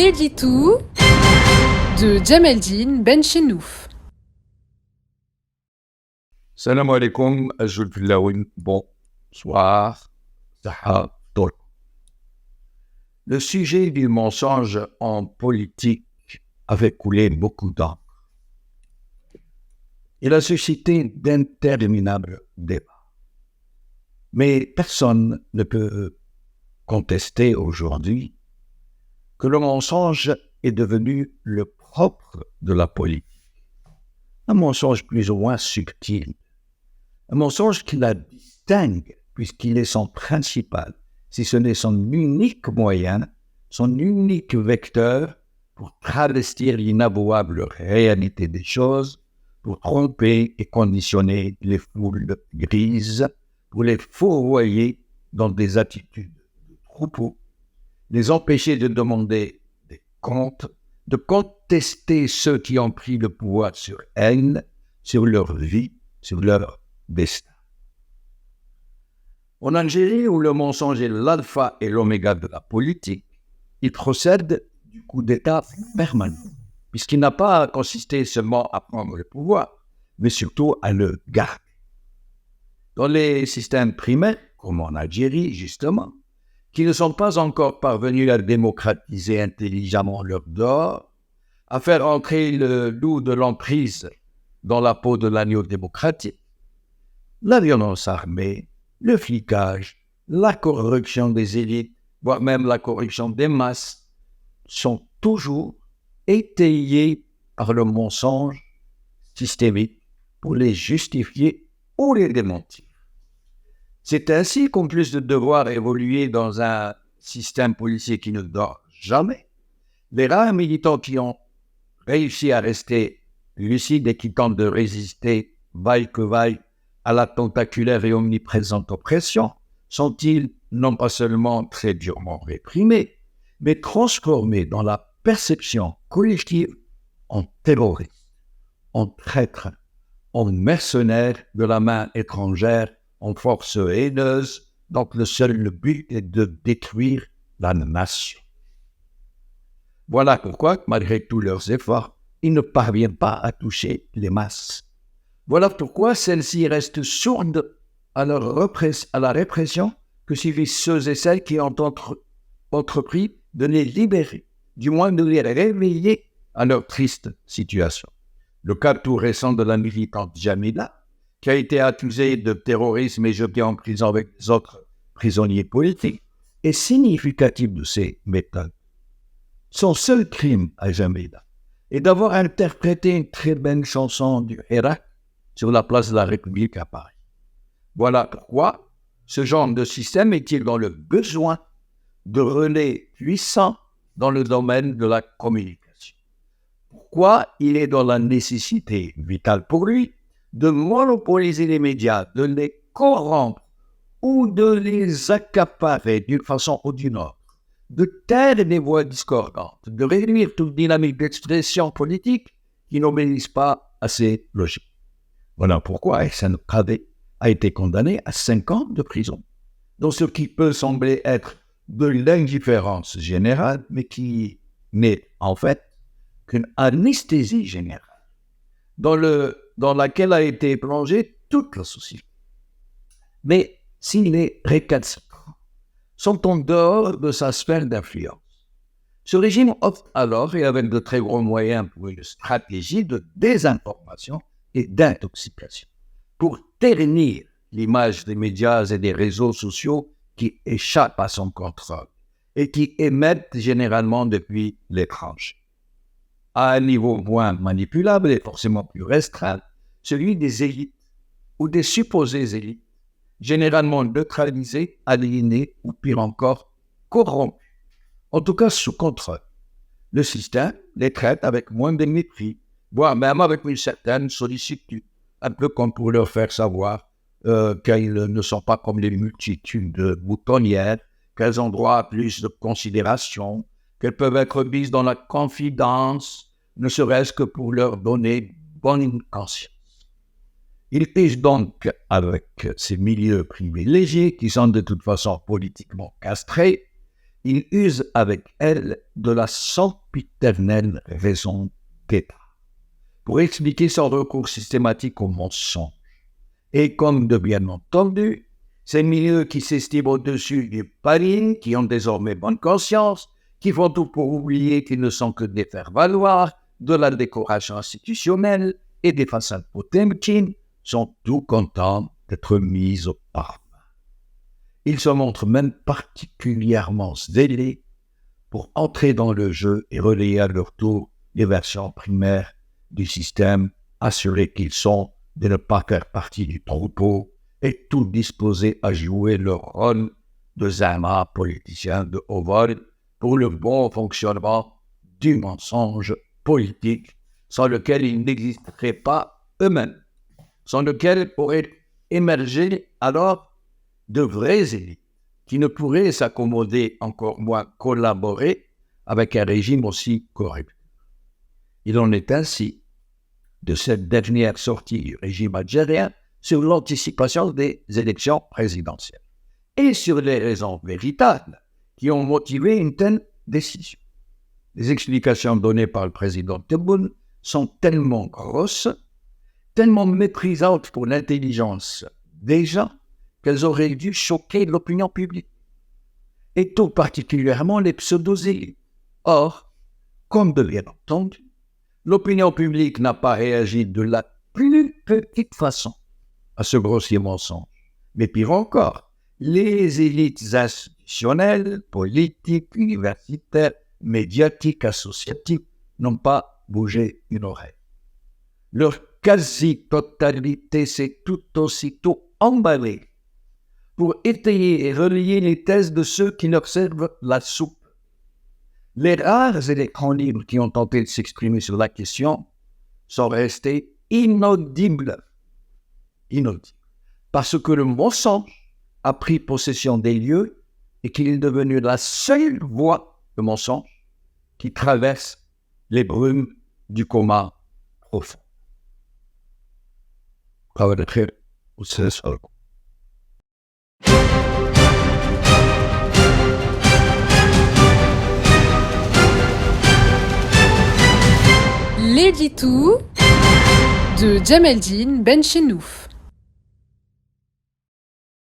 Editou de Djemeldine Benchenouf. Salam alaikum, Ajulfillawin, bonsoir, Zaha Tol. Le sujet du mensonge en politique avait coulé beaucoup d'encre. Il a suscité d'interminables débats. Mais personne ne peut contester aujourd'hui que le mensonge est devenu le propre de la politique. Un mensonge plus ou moins subtil. Un mensonge qui la distingue, puisqu'il est son principal, si ce n'est son unique moyen, son unique vecteur pour travestir l'inavouable réalité des choses, pour tromper et conditionner les foules grises, pour les fourvoyer dans des attitudes de troupeau, les empêcher de demander des comptes, de contester ceux qui ont pris le pouvoir sur elles, sur leur vie, sur leur destin. En Algérie, où le mensonge est l'alpha et l'oméga de la politique, il procède du coup d'État permanent, puisqu'il n'a pas consisté seulement à prendre le pouvoir, mais surtout à le garder. Dans les systèmes primaires, comme en Algérie justement, qui ne sont pas encore parvenus à démocratiser intelligemment leur dehors, à faire entrer le loup de l'emprise dans la peau de l'agneau démocratique, la violence armée, le flicage, la corruption des élites, voire même la corruption des masses, sont toujours étayés par le mensonge systémique pour les justifier ou les démentir. C'est ainsi qu'en plus de devoir évoluer dans un système policier qui ne dort jamais, les rares militants qui ont réussi à rester lucides et qui tentent de résister, vaille que vaille, à la tentaculaire et omniprésente oppression, sont-ils non pas seulement très durement réprimés, mais transformés dans la perception collective en terroristes, en traîtres, en mercenaires de la main étrangère, en force haineuse, dont le seul but est de détruire la nation. Voilà pourquoi, malgré tous leurs efforts, ils ne parviennent pas à toucher les masses. Voilà pourquoi celles-ci restent sourdes à la répression que suivent ceux et celles qui ont entrepris de les libérer, du moins de les réveiller à leur triste situation. Le cas tout récent de la militante Jamila, qui a été accusée de terrorisme et jetée en prison avec les autres prisonniers politiques, est significatif de ses méthodes. Son seul crime à Jamila est d'avoir interprété une très belle chanson du Hirak sur la place de la République à Paris. Voilà pourquoi ce genre de système est-il dans le besoin de relais puissants dans le domaine de la communication. Pourquoi il est dans la nécessité vitale pour lui de monopoliser les médias, de les corrompre ou de les accaparer d'une façon ou d'une autre, de taire les voix discordantes, de réduire toute dynamique d'expression politique qui n'obéissent pas à ces logiques. Voilà pourquoi Ehsan Kadé a été condamné à 5 ans de prison, dans ce qui peut sembler être de l'indifférence générale, mais qui n'est en fait qu'une anesthésie générale, dans laquelle a été plongée toute la société. Mais si les récalcitrants sont en dehors de sa sphère d'influence, ce régime opte alors, et avec de très gros moyens, pour une stratégie de désinformation et d'intoxication, pour ternir l'image des médias et des réseaux sociaux qui échappent à son contrôle et qui émettent généralement depuis l'étranger. À un niveau moins manipulable et forcément plus restreint, celui des élites ou des supposées élites, généralement neutralisées, aliénées ou pire encore, corrompues, en tout cas sous contrôle. Le système les traite avec moins de mépris, voire même avec une certaine sollicitude, un peu comme pour leur faire savoir qu'elles ne sont pas comme les multitudes boutonnières, qu'elles ont droit à plus de considération, qu'elles peuvent être mises dans la confidence, ne serait-ce que pour leur donner bonne conscience. Ils pêchent donc avec ces milieux privilégiés qui sont de toute façon politiquement castrés, il use avec elle de la sempiternelle raison d'État pour expliquer son recours systématique au mensonge. Et comme de bien entendu, ces milieux qui s'estiment au-dessus du palier, qui ont désormais bonne conscience, qui font tout pour oublier qu'ils ne sont que des faire-valoir, de la décoration institutionnelle et des façades Potemkin, sont tout contents d'être mis au pas. Ils se montrent même particulièrement zélés pour entrer dans le jeu et relayer à leur tour les versions primaires du système, assurés qu'ils sont de ne pas faire partie du troupeau et tout disposés à jouer leur rôle de zamas politiciens de haut vol pour le bon fonctionnement du mensonge politique, sans lequel ils n'existeraient pas eux-mêmes, sans lequel pourraient émerger alors de vraies élites qui ne pourraient s'accommoder, encore moins collaborer avec un régime aussi correct. Il en est ainsi de cette dernière sortie du régime algérien sur l'anticipation des élections présidentielles et sur les raisons véritables qui ont motivé une telle décision. Les explications données par le président Tebboune sont tellement grosses, tellement méprisantes pour l'intelligence des gens, qu'elles auraient dû choquer l'opinion publique, et tout particulièrement les pseudo-élites. Or, comme de bien entendu, l'opinion publique n'a pas réagi de la plus petite façon à ce grossier mensonge. Mais pire encore, les élites institutionnelles, politiques, universitaires, médiatiques, associatives n'ont pas bougé une oreille. Leur quasi-totalité s'est tout aussitôt emballée pour étayer et relayer les thèses de ceux qui leur servent la soupe. Les rares et les grands livres qui ont tenté de s'exprimer sur la question sont restés inaudibles, parce que le mensonge a pris possession des lieux et qu'il est devenu la seule voie de mensonge qui traverse les brumes du coma profond. L'édito de Djemeldine Benchenouf.